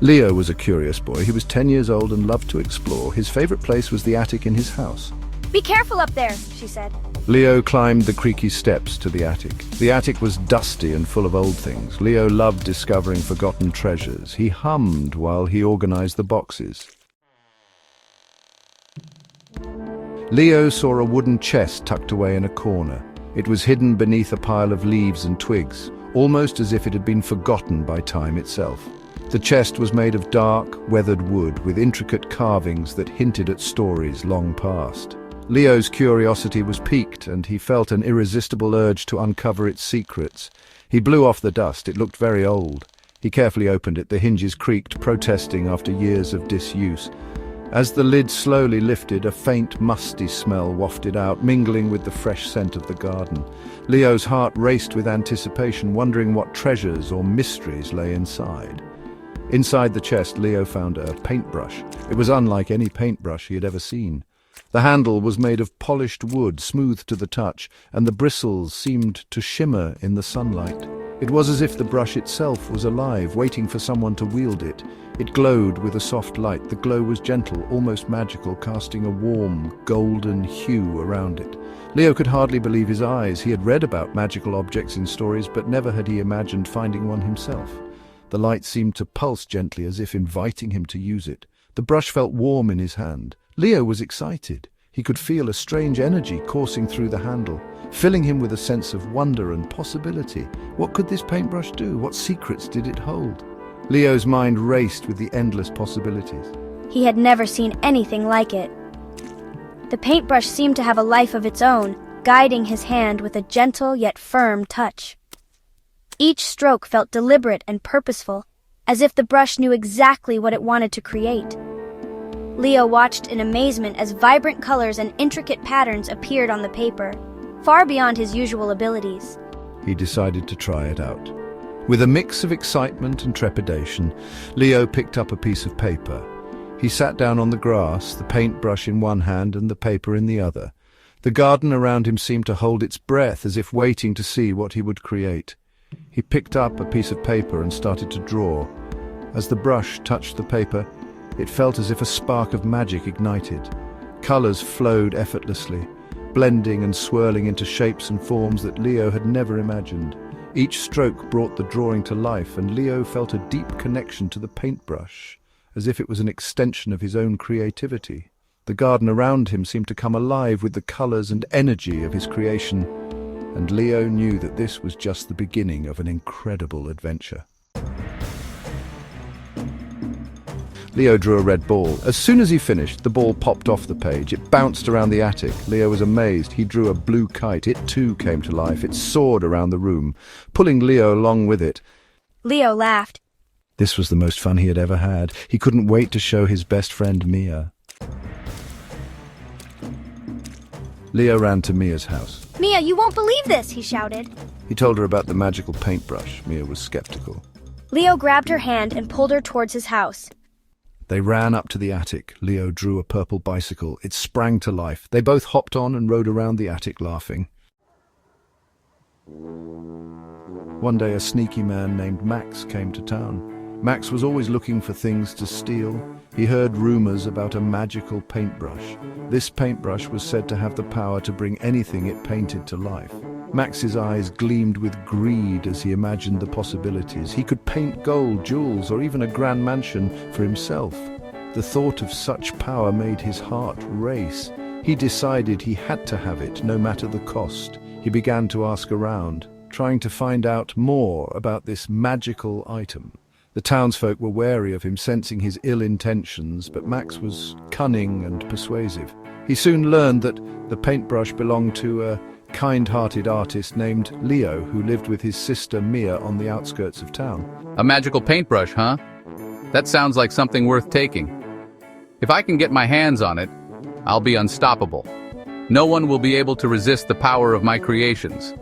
Leo was a curious boy. He was 10 years old and loved to explore. His favorite place was the attic in his house. "Be careful up there," she said. Leo climbed the creaky steps to the attic. The attic was dusty and full of old things. Leo loved discovering forgotten treasures. He hummed while he organized the boxes. Leo saw a wooden chest tucked away in a corner. It was hidden beneath a pile of leaves and twigs, almost as if it had been forgotten by time itself. The chest was made of dark, weathered wood with intricate carvings that hinted at stories long past. Leo's curiosity was piqued, and he felt an irresistible urge to uncover its secrets. He blew off the dust. It looked very old. He carefully opened it. The hinges creaked, protesting after years of disuse. As the lid slowly lifted, a faint, musty smell wafted out, mingling with the fresh scent of the garden. Leo's heart raced with anticipation, wondering what treasures or mysteries lay inside. Inside the chest, Leo found a paintbrush. It was unlike any paintbrush he had ever seen. The handle was made of polished wood, smooth to the touch, and the bristles seemed to shimmer in the sunlight. It was as if the brush itself was alive, waiting for someone to wield it. It glowed with a soft light. The glow was gentle, almost magical, casting a warm, golden hue around it. Leo could hardly believe his eyes. He had read about magical objects in stories, but never had he imagined finding one himself. The light seemed to pulse gently, as if inviting him to use it. The brush felt warm in his hand. Leo was excited. He could feel a strange energy coursing through the handle, filling him with a sense of wonder and possibility. What could this paintbrush do? What secrets did it hold? Leo's mind raced with the endless possibilities. He had never seen anything like it. The paintbrush seemed to have a life of its own, guiding his hand with a gentle yet firm touch. Each stroke felt deliberate and purposeful, as if the brush knew exactly what it wanted to create. Leo watched in amazement as vibrant colors and intricate patterns appeared on the paper, far beyond his usual abilities. He decided to try it out. With a mix of excitement and trepidation, Leo picked up a piece of paper. He sat down on the grass, the paintbrush in one hand and the paper in the other. The garden around him seemed to hold its breath, as if waiting to see what he would create. He picked up a piece of paper and started to draw. As the brush touched the paper, it felt as if a spark of magic ignited. Colors flowed effortlessly, blending and swirling into shapes and forms that Leo had never imagined. Each stroke brought the drawing to life, and Leo felt a deep connection to the paintbrush, as if it was an extension of his own creativity. The garden around him seemed to come alive with the colors and energy of his creation, and Leo knew that this was just the beginning of an incredible adventure. Leo drew a red ball. As soon as he finished, the ball popped off the page. It bounced around the attic. Leo was amazed. He drew a blue kite. It too came to life. It soared around the room, pulling Leo along with it. Leo laughed. This was the most fun he had ever had. He couldn't wait to show his best friend Mia. Leo ran to Mia's house. "Mia, you won't believe this," he shouted. He told her about the magical paintbrush. Mia was skeptical. Leo grabbed her hand and pulled her towards his house. They ran up to the attic. Leo drew a purple bicycle. It sprang to life. They both hopped on and rode around the attic laughing. One day a sneaky man named Max came to town. Max was always looking for things to steal. He heard rumors about a magical paintbrush. This paintbrush was said to have the power to bring anything it painted to life. Max's eyes gleamed with greed as he imagined the possibilities. He could paint gold, jewels, or even a grand mansion for himself. The thought of such power made his heart race. He decided he had to have it, no matter the cost. He began to ask around, trying to find out more about this magical item. The townsfolk were wary of him, sensing his ill intentions, but Max was cunning and persuasive. He soon learned that the paintbrush belonged to a kind-hearted artist named Leo, who lived with his sister Mia on the outskirts of town. A magical paintbrush, huh? That sounds like something worth taking. If I can get my hands on it, I'll be unstoppable. No one will be able to resist the power of my creations.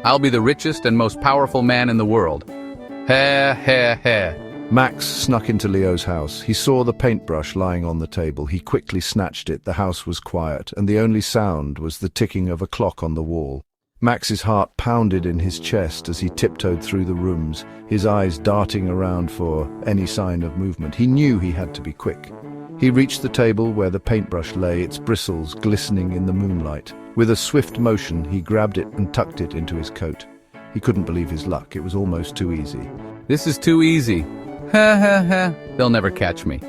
I'll be the richest and most powerful man in the world. Heh, heh, heh. Max snuck into Leo's house. He saw the paintbrush lying on the table. He quickly snatched it. The house was quiet, and the only sound was the ticking of a clock on the wall. Max's heart pounded in his chest as he tiptoed through the rooms, his eyes darting around for any sign of movement. He knew he had to be quick. He reached the table where the paintbrush lay, its bristles glistening in the moonlight. With a swift motion, he grabbed it and tucked it into his coat. He couldn't believe his luck. It was almost too easy. This is too easy. Ha ha ha. They'll never catch me.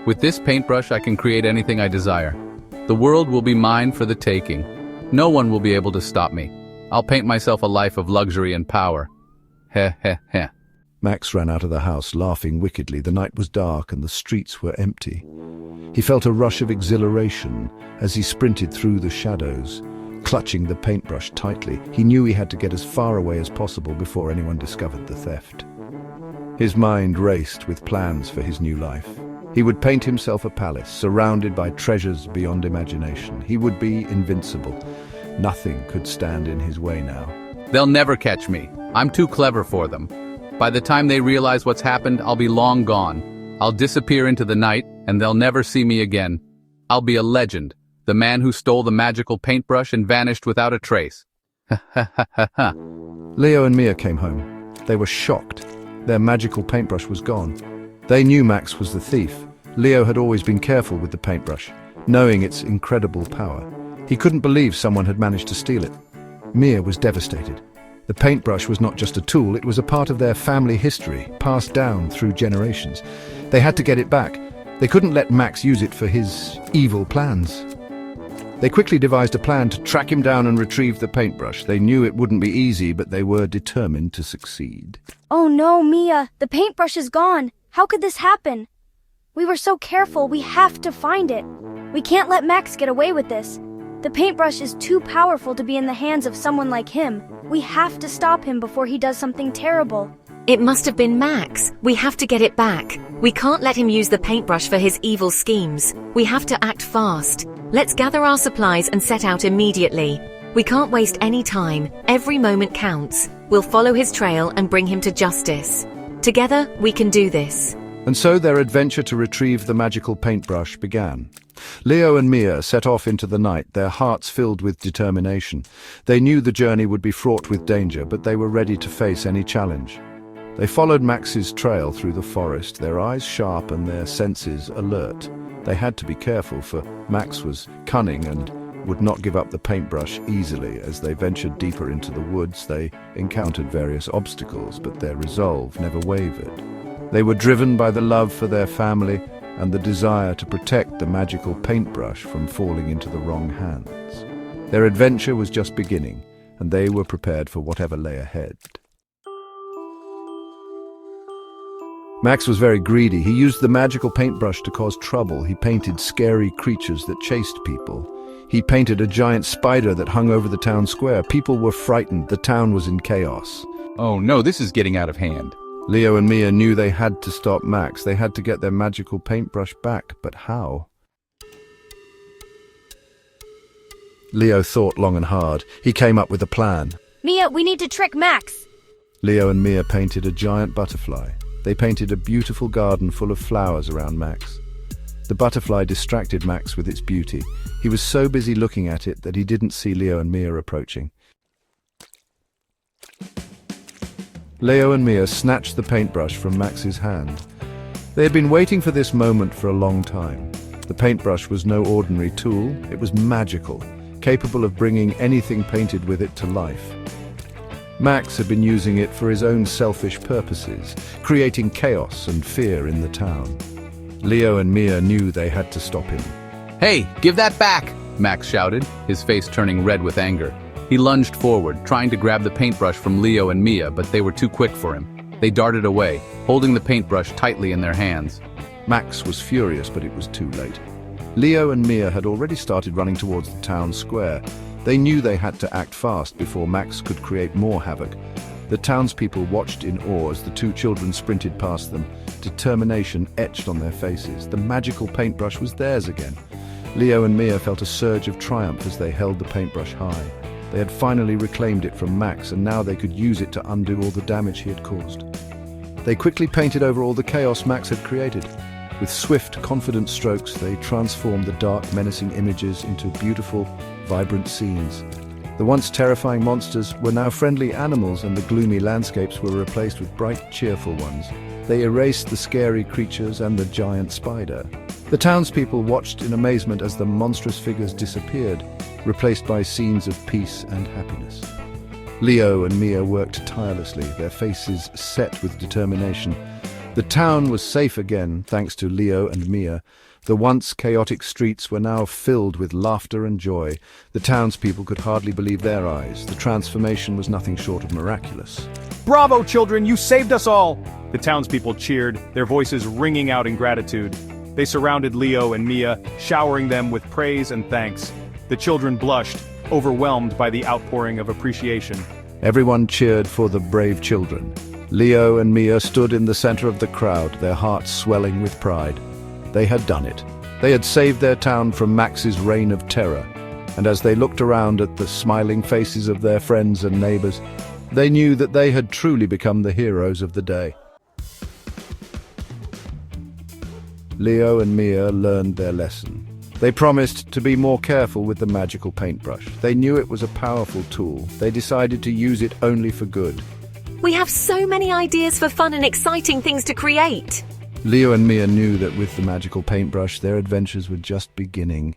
With this paintbrush, I can create anything I desire. The world will be mine for the taking. No one will be able to stop me. I'll paint myself a life of luxury and power. Heh heh heh. Max ran out of the house, laughing wickedly. The night was dark and the streets were empty. He felt a rush of exhilaration as he sprinted through the shadows, clutching the paintbrush tightly. He knew he had to get as far away as possible before anyone discovered the theft. His mind raced with plans for his new life. He would paint himself a palace, surrounded by treasures beyond imagination. He would be invincible. Nothing could stand in his way now. They'll never catch me. I'm too clever for them. By the time they realize what's happened, I'll be long gone. I'll disappear into the night, and they'll never see me again. I'll be a legend, the man who stole the magical paintbrush and vanished without a trace. Ha ha ha ha ha. Leo and Mia came home. They were shocked. Their magical paintbrush was gone. They knew Max was the thief. Leo had always been careful with the paintbrush, knowing its incredible power. He couldn't believe someone had managed to steal it. Mia was devastated. The paintbrush was not just a tool, it was a part of their family history, passed down through generations. They had to get it back. They couldn't let Max use it for his evil plans. They quickly devised a plan to track him down and retrieve the paintbrush. They knew it wouldn't be easy, but they were determined to succeed. Oh no, Mia, the paintbrush is gone. How could this happen? We were so careful, we have to find it. We can't let Max get away with this. The paintbrush is too powerful to be in the hands of someone like him. We have to stop him before he does something terrible. It must have been Max. We have to get it back. We can't let him use the paintbrush for his evil schemes. We have to act fast. Let's gather our supplies and set out immediately. We can't waste any time. Every moment counts. We'll follow his trail and bring him to justice. Together, we can do this. And so their adventure to retrieve the magical paintbrush began. Leo and Mia set off into the night, their hearts filled with determination. They knew the journey would be fraught with danger, but they were ready to face any challenge. They followed Max's trail through the forest, their eyes sharp and their senses alert. They had to be careful, for Max was cunning and would not give up the paintbrush easily. As they ventured deeper into the woods, they encountered various obstacles, but their resolve never wavered. They were driven by the love for their family and the desire to protect the magical paintbrush from falling into the wrong hands. Their adventure was just beginning, and they were prepared for whatever lay ahead. Max was very greedy. He used the magical paintbrush to cause trouble. He painted scary creatures that chased people. He painted a giant spider that hung over the town square. People were frightened. The town was in chaos. Oh no, this is getting out of hand. Leo and Mia knew they had to stop Max. They had to get their magical paintbrush back, but how? Leo thought long and hard. He came up with a plan. Mia, we need to trick Max. Leo and Mia painted a giant butterfly. They painted a beautiful garden full of flowers around Max. The butterfly distracted Max with its beauty. He was so busy looking at it that he didn't see Leo and Mia approaching. Leo and Mia snatched the paintbrush from Max's hand. They had been waiting for this moment for a long time. The paintbrush was no ordinary tool. It was magical, capable of bringing anything painted with it to life. Max had been using it for his own selfish purposes, creating chaos and fear in the town. Leo and Mia knew they had to stop him. Hey, give that back! Max shouted, his face turning red with anger. He lunged forward, trying to grab the paintbrush from Leo and Mia, but they were too quick for him. They darted away, holding the paintbrush tightly in their hands. Max was furious, but it was too late. Leo and Mia had already started running towards the town square. They knew they had to act fast before Max could create more havoc. The townspeople watched in awe as the two children sprinted past them, determination etched on their faces. The magical paintbrush was theirs again. Leo and Mia felt a surge of triumph as they held the paintbrush high. They had finally reclaimed it from Max, and now they could use it to undo all the damage he had caused. They quickly painted over all the chaos Max had created. With swift, confident strokes, they transformed the dark, menacing images into beautiful, vibrant scenes. The once terrifying monsters were now friendly animals, and the gloomy landscapes were replaced with bright, cheerful ones. They erased the scary creatures and the giant spider. The townspeople watched in amazement as the monstrous figures disappeared, replaced by scenes of peace and happiness. Leo and Mia worked tirelessly, their faces set with determination. The town was safe again, thanks to Leo and Mia. The once chaotic streets were now filled with laughter and joy. The townspeople could hardly believe their eyes. The transformation was nothing short of miraculous. Bravo, children, you saved us all! The townspeople cheered, their voices ringing out in gratitude. They surrounded Leo and Mia, showering them with praise and thanks. The children blushed, overwhelmed by the outpouring of appreciation. Everyone cheered for the brave children. Leo and Mia stood in the center of the crowd, their hearts swelling with pride. They had done it. They had saved their town from Max's reign of terror. And as they looked around at the smiling faces of their friends and neighbors, they knew that they had truly become the heroes of the day. Leo and Mia learned their lesson. They promised to be more careful with the magical paintbrush. They knew it was a powerful tool. They decided to use it only for good. We have so many ideas for fun and exciting things to create. Leo and Mia knew that with the magical paintbrush, their adventures were just beginning.